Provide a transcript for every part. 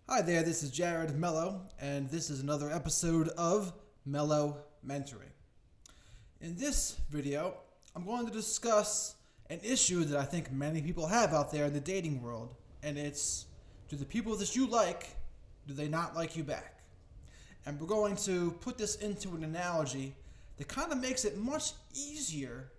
Hi there, this is Jared Mello, and this is another episode of Mello Mentoring. In this video, I'm going to discuss an issue that I think many people have out there in the dating world, and it's, do the people that you like, do they not like you back? And we're going to put this into an analogy that kind of makes it much easier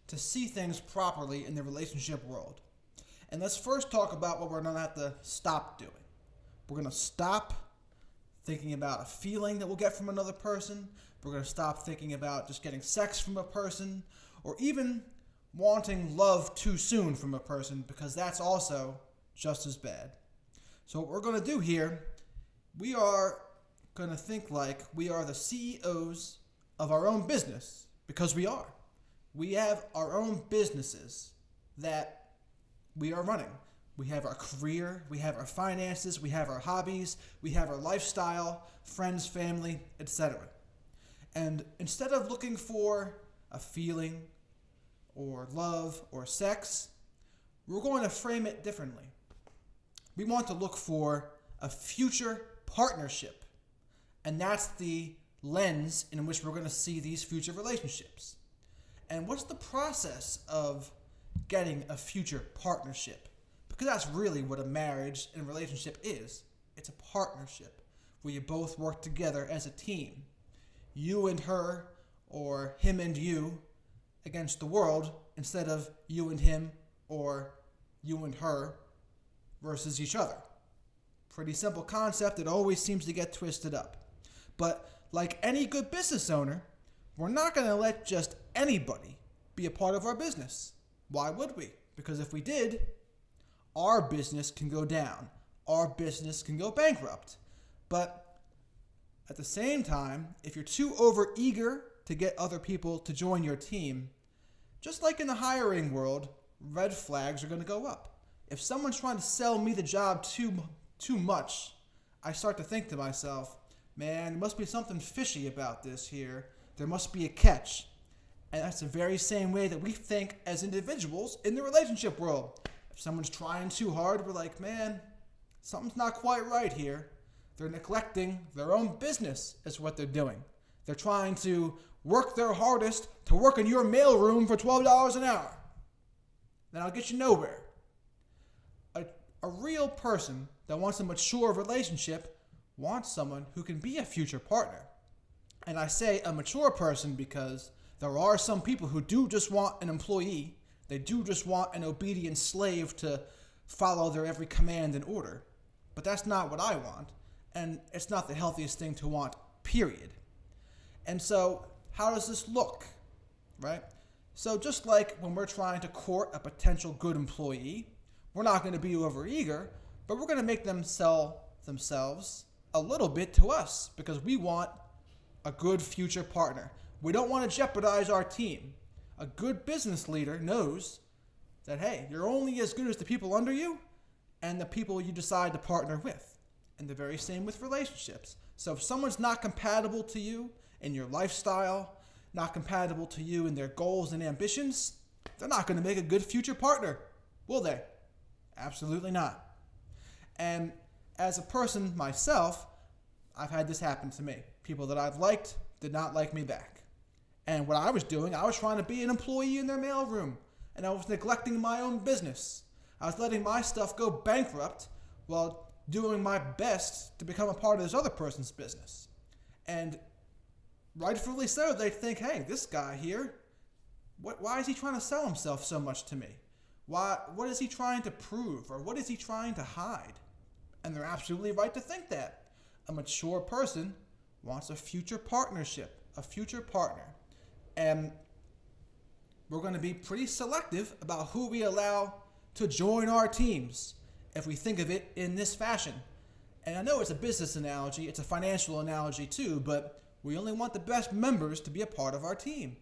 to see things properly in the relationship world. And let's first talk about what we're going to have to stop doing. We're going to stop thinking about a feeling that we'll get from another person. We're going to stop thinking about just getting sex from a person or even wanting love too soon from a person, because that's also just as bad. So what we're going to do here, we are going to think like we are the CEOs of our own business, because we are. We have our own businesses that we are running. We have our career, we have our finances, we have our hobbies, we have our lifestyle, friends, family, etc. And instead of looking for a feeling or love or sex, we're going to frame it differently. We want to look for a future partnership. And that's the lens in which we're going to see these future relationships. And what's the process of getting a future partnership? Because that's really what a marriage and relationship is. It's a partnership where you both work together as a team. You and her, or him and you, against the world, instead of you and him, or you and her, versus each other. Pretty simple concept. It always seems to get twisted up. But like any good business owner, we're not going to let just anybody be a part of our business. Why would we? Because if we did, our business can go down. Our business can go bankrupt. But at the same time, if you're too overeager to get other people to join your team, just like in the hiring world, red flags are going to go up. If someone's trying to sell me the job too much, I start to think to myself, man, there must be something fishy about this here. There must be a catch. And that's the very same way that we think as individuals in the relationship world. If someone's trying too hard, we're like, man, something's not quite right here. They're neglecting their own business is what they're doing. They're trying to work their hardest to work in your mailroom for $12 an hour. Then I'll get you nowhere. A real person that wants a mature relationship wants someone who can be a future partner. And I say a mature person because there are some people who do just want an employee. They do just want an obedient slave to follow their every command and order. But that's not what I want. And it's not the healthiest thing to want, period. And so, how does this look? Right? So just like when we're trying to court a potential good employee, we're not going to be overeager, but we're going to make them sell themselves a little bit to us because we want a good future partner. We don't want to jeopardize our team. A good business leader knows that, hey, you're only as good as the people under you and the people you decide to partner with. And the very same with relationships. So if someone's not compatible to you in your lifestyle, not compatible to you in their goals and ambitions, they're not going to make a good future partner, will they? Absolutely not. And as a person myself, I've had this happen to me. People that I've liked did not like me back. And what I was doing, I was trying to be an employee in their mailroom, and I was neglecting my own business. I was letting my stuff go bankrupt while doing my best to become a part of this other person's business. And rightfully so, they think, hey, this guy here, why is he trying to sell himself so much to me? What is he trying to prove, or what is he trying to hide? And they're absolutely right to think that. A mature person wants a future partnership, a future partner. And we're going to be pretty selective about who we allow to join our teams if we think of it in this fashion. And I know it's a business analogy, it's a financial analogy too, but we only want the best members to be a part of our team.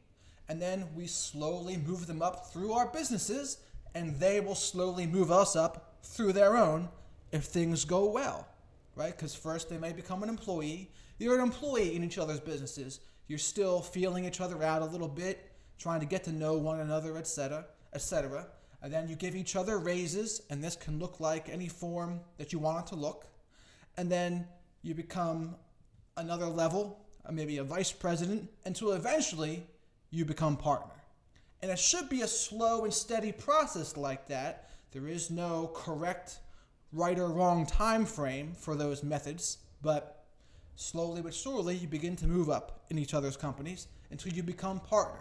And then we slowly move them up through our businesses, and they will slowly move us up through their own if things go well, right? Because first they may become an employee. You're an employee in each other's businesses. You're still feeling each other out a little bit, trying to get to know one another, etc., and then you give each other raises, and this can look like any form that you want it to look. and then you become another level, maybe a vice president, until eventually you become partner. And it should be a slow and steady process like that. There is no correct right or wrong time frame for those methods, but slowly but surely you begin to move up in each other's companies until you become partner.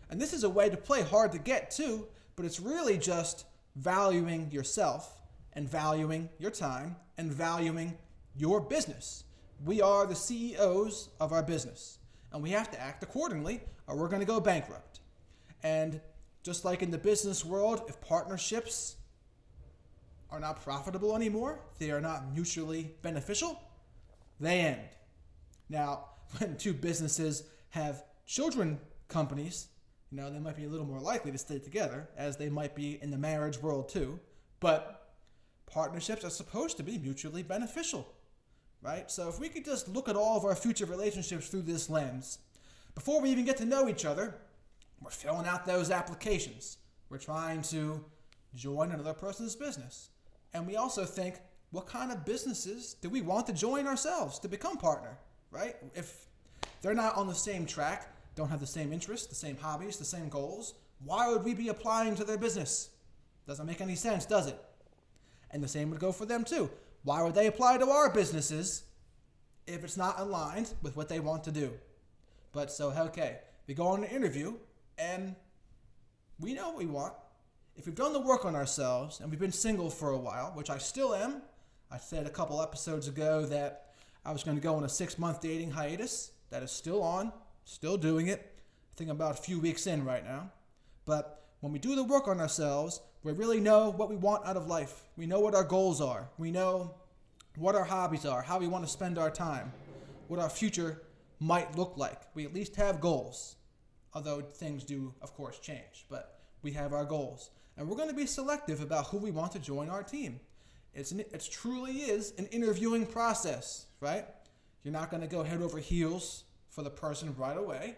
And this is a way to play hard to get to, but it's really just valuing yourself and valuing your time and valuing your business. We are the CEOs of our business, and we have to act accordingly or we're going to go bankrupt. And just like in the business world, if partnerships are not profitable anymore, they are not mutually beneficial, they end. Now, when two businesses have children companies, they might be a little more likely to stay together, as they might be in the marriage world too. But partnerships are supposed to be mutually beneficial, right? So if we could just look at all of our future relationships through this lens, before we even get to know each other, we're filling out those applications. We're trying to join another person's business. And we also think, what kind of businesses do we want to join ourselves to become partner, right? If they're not on the same track, don't have the same interests, the same hobbies, the same goals, why would we be applying to their business? Doesn't make any sense, does it? And the same would go for them too. Why would they apply to our businesses if it's not aligned with what they want to do? But so, okay, we go on an interview and we know what we want. If we've done the work on ourselves and we've been single for a while, which I still am, I said a couple episodes ago that I was going to go on a 6-month dating hiatus. That is still on. Still doing it. I think I'm about a few weeks in right now. But when we do the work on ourselves, we really know what we want out of life. We know what our goals are. We know what our hobbies are, how we want to spend our time, what our future might look like. We at least have goals, although things do, of course, change. But we have our goals. And we're going to be selective about who we want to join our team. It truly is an interviewing process, right? You're not going to go head over heels for the person right away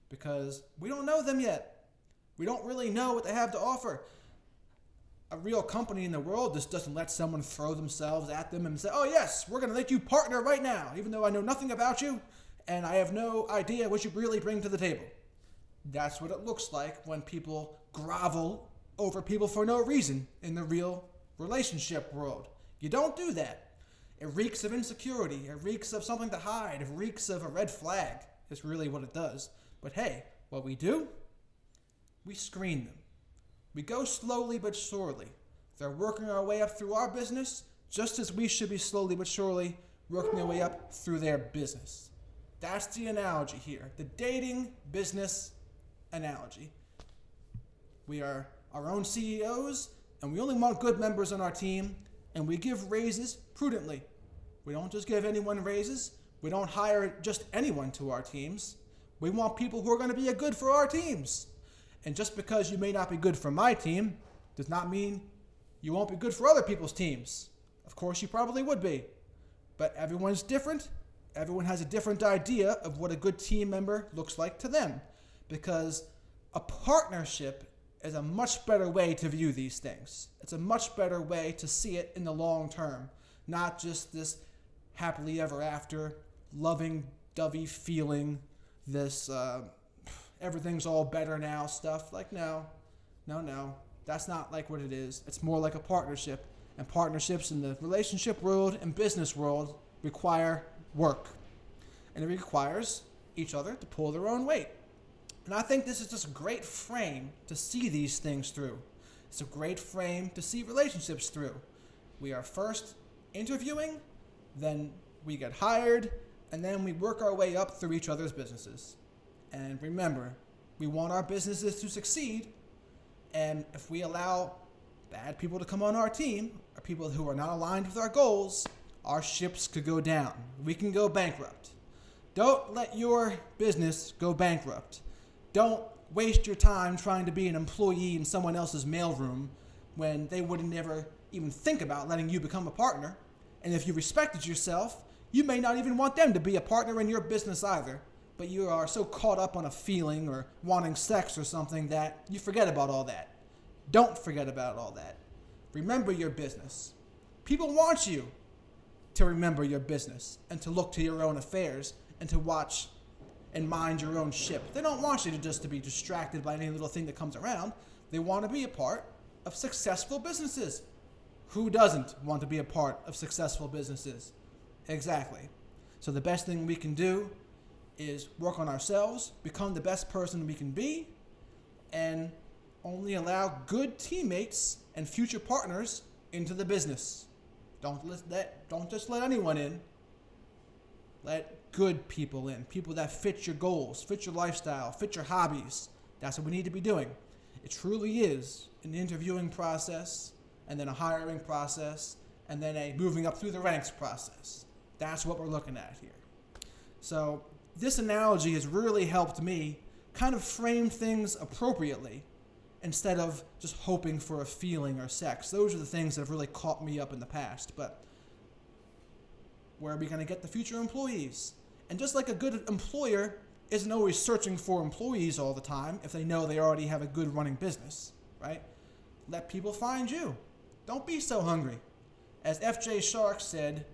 because we don't know them yet. We don't really know what they have to offer. A real company in the world just doesn't let someone throw themselves at them and say, oh yes, we're going to let you partner right now, even though I know nothing about you and I have no idea what you really bring to the table. That's what it looks like when people grovel over people for no reason in the real relationship world. You don't do that. It reeks of insecurity. It reeks of something to hide. It reeks of a red flag. Is really what it does. But hey, what we do, we screen them. We go slowly but surely. They're working our way up through our business, just as we should be slowly but surely working our way up through their business. That's the analogy here. The dating business analogy. We are our own CEOs, and we only want good members on our team, and we give raises prudently. We don't just give anyone raises. We don't hire just anyone to our teams. We want people who are going to be good for our teams. And just because you may not be good for my team does not mean you won't be good for other people's teams. Of course, you probably would be. But everyone's different. Everyone has a different idea of what a good team member looks like to them. Because a partnership is a much better way to view these things. It's a much better way to see it in the long term. Not just this happily ever after, loving-dovey feeling, this everything's all better now stuff. Like, no. That's not like what it is. It's more like a partnership. And partnerships in the relationship world and business world require work. And it requires each other to pull their own weight. And I think this is just a great frame to see these things through. It's a great frame to see relationships through. We are first interviewing, then we get hired, and then we work our way up through each other's businesses. And remember, we want our businesses to succeed, and if we allow bad people to come on our team, or people who are not aligned with our goals, our ships could go down. We can go bankrupt. Don't let your business go bankrupt. Don't waste your time trying to be an employee in someone else's mailroom when they would never even think about letting you become a partner. And if you respected yourself, you may not even want them to be a partner in your business either. But you are so caught up on a feeling or wanting sex or something that you forget about all that. Don't forget about all that. Remember your business. People want you. to remember your business and to look to your own affairs and to watch and mind your own ship. They don't want you to be distracted by any little thing that comes around. They want to be a part of successful businesses. Who doesn't want to be a part of successful businesses? Exactly. So the best thing we can do is work on ourselves, become the best person we can be, and only allow good teammates and future partners into the business. Don't just let anyone in. Let good people in, people that fit your goals, fit your lifestyle, fit your hobbies. That's what we need to be doing. It truly is an interviewing process, and then a hiring process, and then a moving up through the ranks process. That's what we're looking at here. So this analogy has really helped me kind of frame things appropriately instead of just hoping for a feeling or sex. Those are the things that have really caught me up in the past. But where are we going to get the future employees? And just like a good employer isn't always searching for employees all the time if they know they already have a good running business, right? Let people find you. Don't be so hungry. As F.J. Shark said,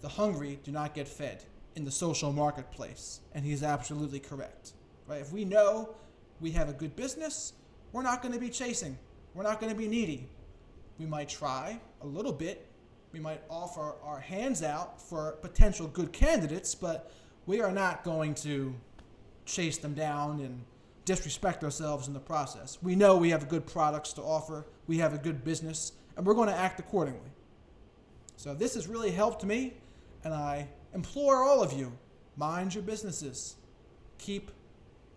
the hungry do not get fed in the social marketplace. And he's absolutely correct, right? If we know we have a good business, we're not going to be chasing. We're not going to be needy. We might try a little bit. We might offer our hands out for potential good candidates, but we are not going to chase them down and disrespect ourselves in the process. We know we have good products to offer. We have a good business, and we're going to act accordingly. So this has really helped me, and I implore all of you, mind your businesses. Keep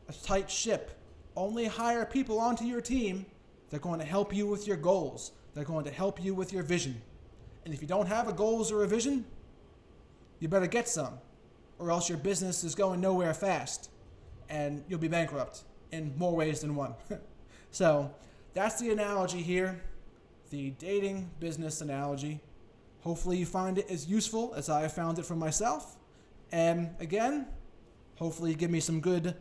a tight ship. Only hire people onto your team that are going to help you with your goals. They're going to help you with your vision. And if you don't have a goals or a vision, you better get some, or else your business is going nowhere fast, and you'll be bankrupt in more ways than one. So that's the analogy here, the dating business analogy. Hopefully you find it as useful as I have found it for myself. And again, hopefully you give me some good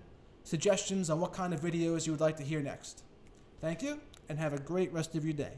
suggestions on what kind of videos you would like to hear next. Thank you, and have a great rest of your day.